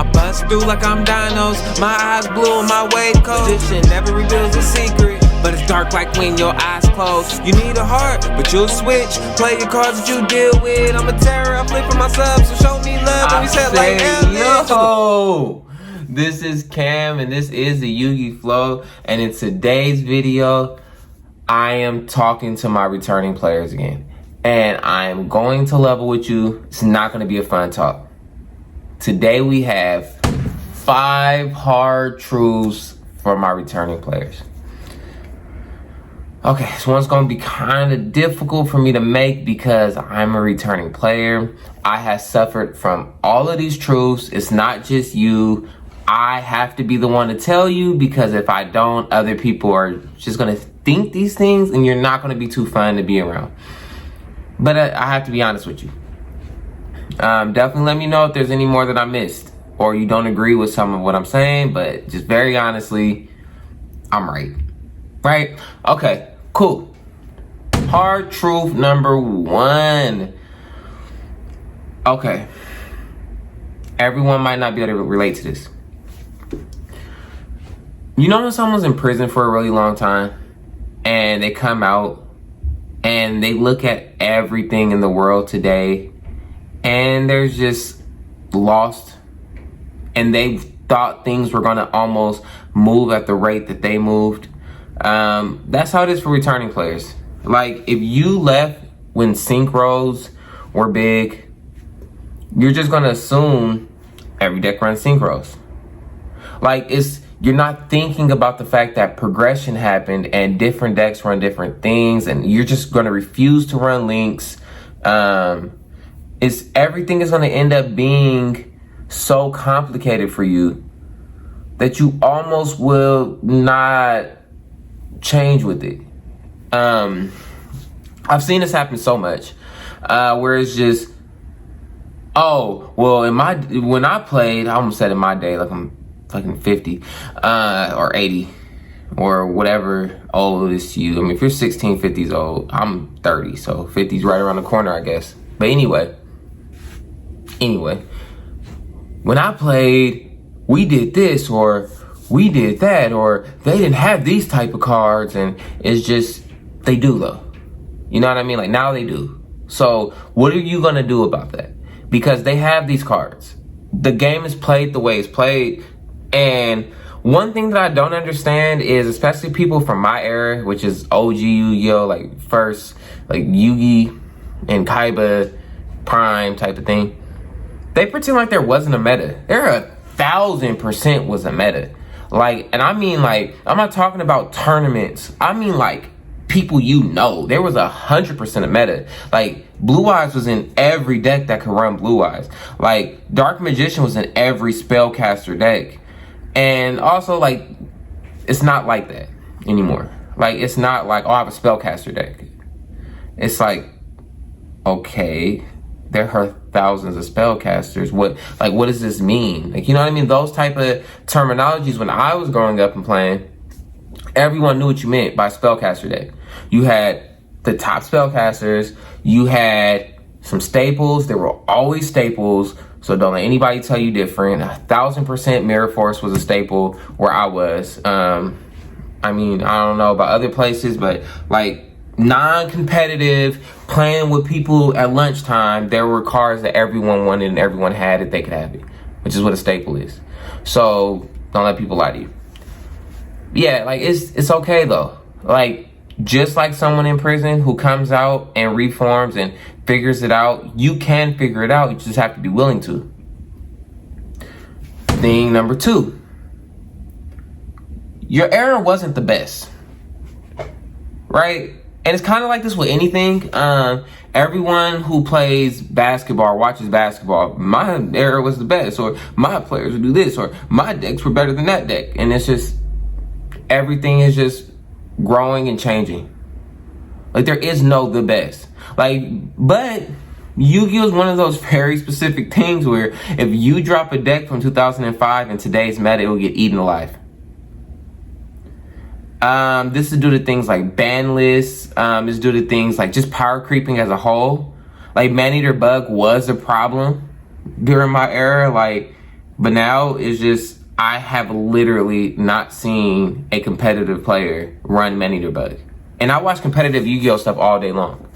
I bust through like I'm dinos. My eyes blue and my wave cold. Magician never reveals a secret, but it's dark like when your eyes close. You need a heart, but you'll switch. Play your cards that you deal with. I'm a terror, I flip for my subs, so show me love. When we said like yo, this is Cam, and this is the Yugi-Flow. And in today's video, I am talking to my returning players again. And I am going to level with you. It's not going to be a fun talk. Today we have 5 hard truths for my returning players. Okay, this one's gonna be kind of difficult for me to make because I'm a returning player. I have suffered from all of these truths. It's not just you. I have to be the one to tell you, because if I don't, other people are just gonna think these things and you're not gonna be too fun to be around. But I have to be honest with you. Definitely let me know if there's any more that I missed or you don't agree with some of what I'm saying, but just very honestly, I'm right. Right? Okay. Cool. Hard truth number 1. Okay. Everyone might not be able to relate to this. You know when someone's in prison for a really long time and they come out and they look at everything in the world today and they're just lost, and they thought things were gonna almost move at the rate that they moved? That's how it is for returning players. Like, if you left when synchros were big, you're just gonna assume every deck runs synchros. Like, you're not thinking about the fact that progression happened and different decks run different things, and you're just gonna refuse to run links. Everything is gonna end up being so complicated for you that you almost will not change with it. I've seen this happen so much, where it's just, oh, well, when I played, I almost said in my day, like I'm fucking 50, or 80, or whatever old is to you. I mean, if you're 16, 50 is old. I'm 30, so 50's right around the corner, I guess. But anyway, when I played, we did this, or we did that, or they didn't have these type of cards, and it's just, they do though. You know what I mean? Like, now they do. So what are you gonna do about that? Because they have these cards. The game is played the way it's played. And one thing that I don't understand is, especially people from my era, which is OG Yu-Gi-Oh, like first, like Yugi and Kaiba Prime type of thing. They pretend like there wasn't a meta. There 1,000% was a meta. Like, and I mean, like, I'm not talking about tournaments. I mean, like, people you know. There was 100% of meta. Like, Blue Eyes was in every deck that could run Blue Eyes. Like, Dark Magician was in every spellcaster deck. And also, like, it's not like that anymore. Like, it's not like, oh, I have a spellcaster deck. It's like, okay, there are thousands of spellcasters. What does this mean? Like, you know what I mean? Those type of terminologies, when I was growing up and playing, everyone knew what you meant by spellcaster deck. You had the top spellcasters, you had some staples. There were always staples, so don't let anybody tell you different. 1,000% Mirror Force was a staple where I was. I mean, I don't know about other places, but like, non-competitive, playing with people at lunchtime, there were cards that everyone wanted and everyone had if they could have it, which is what a staple is. So don't let people lie to you. Yeah, like, it's okay though. Like, just like someone in prison who comes out and reforms and figures it out, you can figure it out. You just have to be willing to. Thing number 2. Your era wasn't the best, right? And it's kind of like this with anything. Everyone who plays basketball or watches basketball, my era was the best, or my players would do this, or my decks were better than that deck. And it's just, everything is just growing and changing. Like, there is no the best. Like, but Yu-Gi-Oh is one of those very specific things where if you drop a deck from 2005 in today's meta, it will get eaten alive. This is due to things like ban lists. It's due to things like just power creeping as a whole. Like, Man-Eater Bug was a problem during my era. Like, But now it's just, I have literally not seen a competitive player run Maneater Bug. And I watch competitive Yu-Gi-Oh stuff all day long.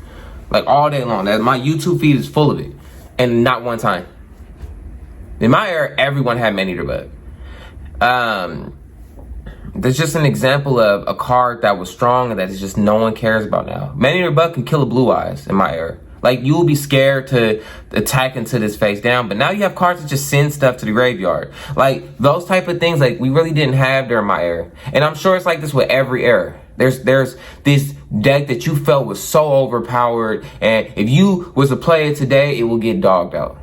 Like all day long. My YouTube feed is full of it. And not one time. In my era, everyone had Maneater Bug. There's just an example of a card that was strong and that is just no one cares about now. Maneater Bug can kill a Blue Eyes in my era. Like, you will be scared to attack into this face down, but now you have cards that just send stuff to the graveyard. Like, those type of things, like, we really didn't have during my era. And I'm sure it's like this with every era. There's this deck that you felt was so overpowered, and if you was a player today, it will get dogged out.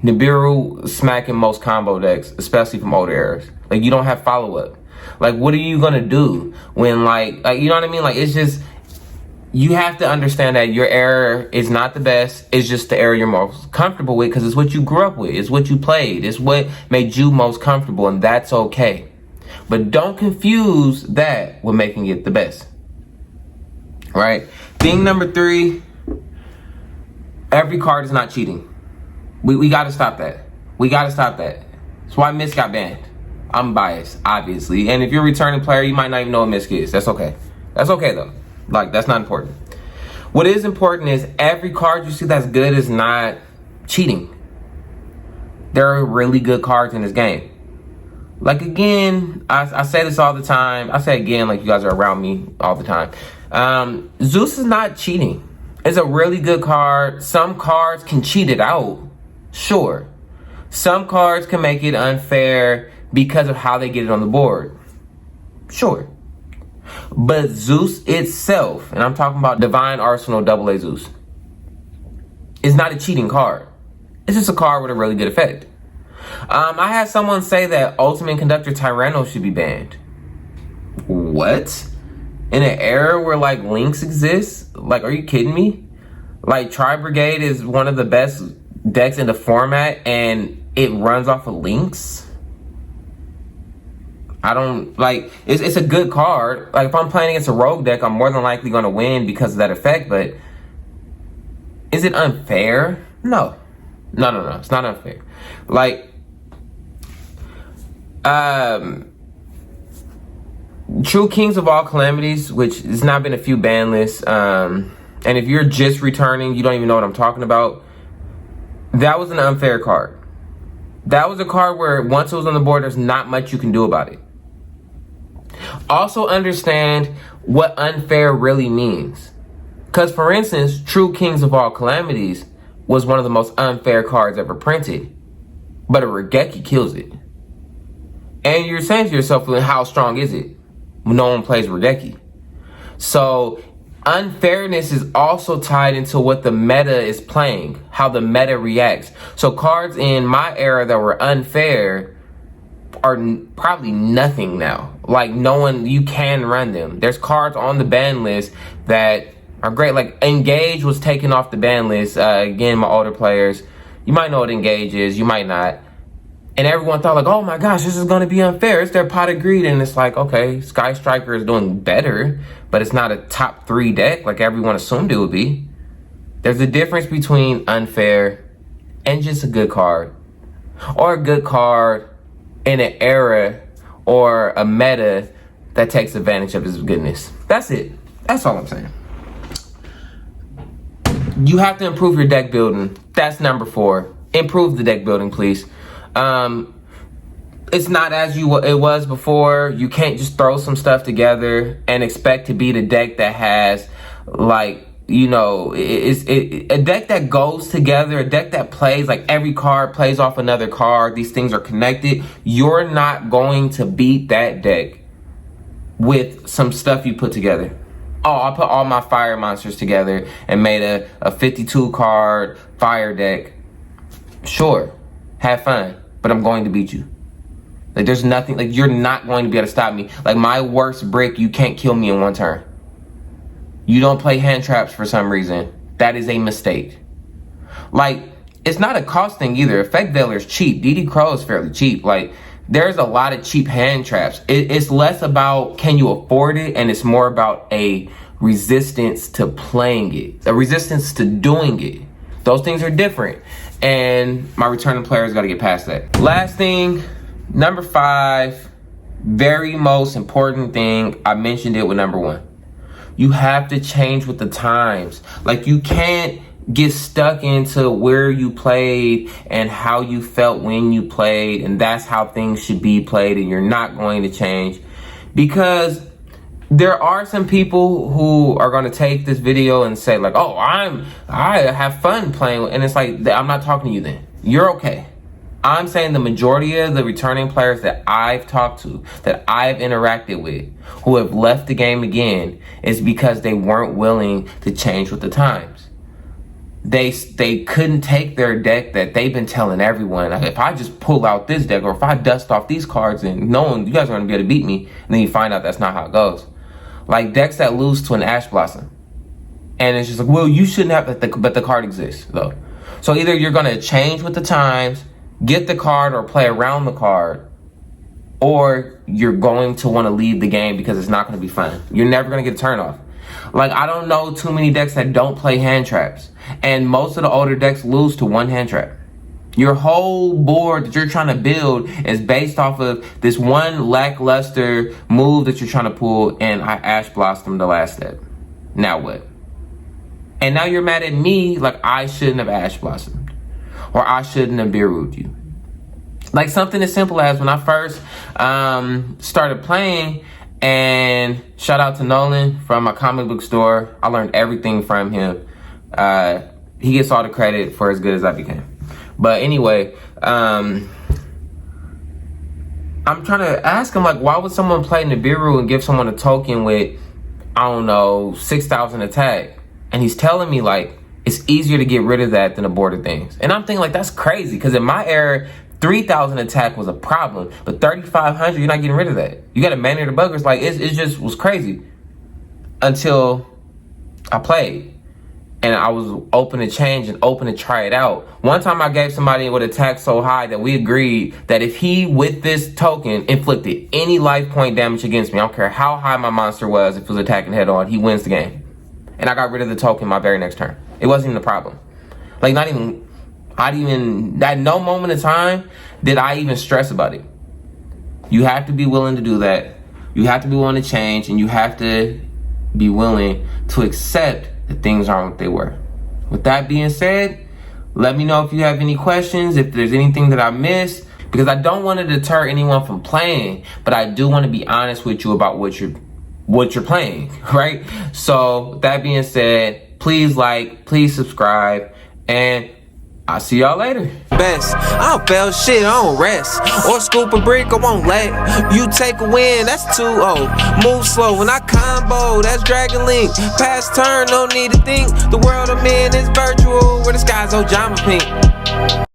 Nibiru smacking most combo decks, especially from older eras. Like, you don't have follow-up. Like, what are you gonna do when, like, you know what I mean? Like, it's just, you have to understand that your era is not the best. It's just the era you're most comfortable with because it's what you grew up with. It's what you played. It's what made you most comfortable, and that's okay. But don't confuse that with making it the best. Right? Thing number 3, every card is not cheating. We got to stop that. We got to stop that. That's why Misk got banned. I'm biased, obviously. And if you're a returning player, you might not even know what Misk is. That's okay. That's okay, though. Like, that's not important. What is important is every card you see that's good is not cheating. There are really good cards in this game. Like, again, I say this all the time. I say again like you guys are around me all the time. Zeus is not cheating. It's a really good card. Some cards can cheat it out. Sure. Some cards can make it unfair because of how they get it on the board. Sure. But Zeus itself, and I'm talking about Divine Arsenal AA Zeus, is not a cheating card. It's just a card with a really good effect. I had someone say that Ultimate Conductor Tyranno should be banned. What? In an era where, like, links exist? Like, are you kidding me? Like, Tri Brigade is one of the best decks in the format, and it runs off of links? I don't, like, it's a good card. Like, if I'm playing against a rogue deck, I'm more than likely going to win because of that effect, but is it unfair? No. No. It's not unfair. Like, True Kings of All Calamities, which has not been a few ban lists, and if you're just returning, you don't even know what I'm talking about, that was an unfair card. That was a card where once it was on the board, there's not much you can do about it. Also understand what unfair really means. Because, for instance, True Kings of All Calamities was one of the most unfair cards ever printed. But a Regeki kills it. And you're saying to yourself, well, how strong is it when no one plays Regeki? So, unfairness is also tied into what the meta is playing, how the meta reacts. So cards in my era that were unfair are probably nothing now. Like, no one, you can run them. There's cards on the ban list that are great. Like, Engage was taken off the ban list. Again, my older players, you might know what Engage is, you might not. And everyone thought, like, oh my gosh, this is going to be unfair. It's their pot of greed. And it's like, okay, Sky Striker is doing better, but it's not a top 3 deck like everyone assumed it would be. There's a difference between unfair and just a good card. Or a good card in an era or a meta that takes advantage of its goodness. That's it. That's all I'm saying. You have to improve your deck building. That's number 4. Improve the deck building, please. It's not as it was before. You can't just throw some stuff together and expect to beat a deck that has, like, you know, a deck that goes together, a deck that plays, like, every card plays off another card. These things are connected. You're not going to beat that deck with some stuff you put together. Oh, I put all my fire monsters together and made a 52 card fire deck. Sure, have fun, but I'm going to beat you. Like, there's nothing, like, you're not going to be able to stop me. Like, my worst brick, you can't kill me in one turn. You don't play hand traps for some reason. That is a mistake. Like, it's not a cost thing either. Effect Veiler is cheap. DD Crow is fairly cheap. Like, there's a lot of cheap hand traps. It's less about can you afford it, and it's more about a resistance to playing it, a resistance to doing it. Those things are different. and my returning players got to get past that. Last thing, number 5, very most important thing, I mentioned it with number 1. You have to change with the times. Like, you can't get stuck into where you played and how you felt when you played, and that's how things should be played, and you're not going to change. Because there are some people who are going to take this video and say like, oh, I have fun playing, and it's like, I'm not talking to you then. You're okay. I'm saying the majority of the returning players that I've talked to, that I've interacted with, who have left the game again, is because they weren't willing to change with the times. They couldn't take their deck that they've been telling everyone, if I just pull out this deck, or if I dust off these cards, and knowing you guys are going to be able to beat me, and then you find out that's not how it goes. Like decks that lose to an Ash Blossom. And it's just like, well, you shouldn't have, but the card exists though. So either you're going to change with the times, get the card or play around the card, or you're going to want to leave the game because it's not going to be fun. You're never going to get a turn off. Like, I don't know too many decks that don't play hand traps. And most of the older decks lose to one hand trap. Your whole board that you're trying to build is based off of this one lackluster move that you're trying to pull, and I Ash Blossomed the last step. Now what? And now you're mad at me like I shouldn't have Ash Blossomed, or I shouldn't have Beerooed you. Like something as simple as when I first started playing, and shout out to Nolan from my comic book store. I learned everything from him. He gets all the credit for as good as I became. But anyway, I'm trying to ask him, like, why would someone play Nibiru and give someone a token with, I don't know, 6,000 attack? And he's telling me, like, it's easier to get rid of that than aborted things. And I'm thinking, like, that's crazy, because in my era, 3,000 attack was a problem, but 3,500, you're not getting rid of that. You got to manage the buggers. Like, it just was crazy until I played. And I was open to change and open to try it out. One time I gave somebody with attack so high that we agreed that if he, with this token, inflicted any life point damage against me, I don't care how high my monster was, if it was attacking head on, he wins the game. And I got rid of the token my very next turn. It wasn't even a problem. Like, at no moment in time did I even stress about it. You have to be willing to do that. You have to be willing to change, and you have to be willing to accept that things aren't what they were. With that being said, let me know if you have any questions, if there's anything that I missed, because I don't want to deter anyone from playing, but I do want to be honest with you about what you're playing, right? So with that being said, please like, please subscribe, and I'll see y'all later. Best, I don't fail shit, I don't rest. Or scoop a brick, I won't let you take a win, that's 2-0. Move slow when I combo, that's Dragon Link. Pass turn, no need to think. The world I'm in is virtual, where the sky's Ojama pink.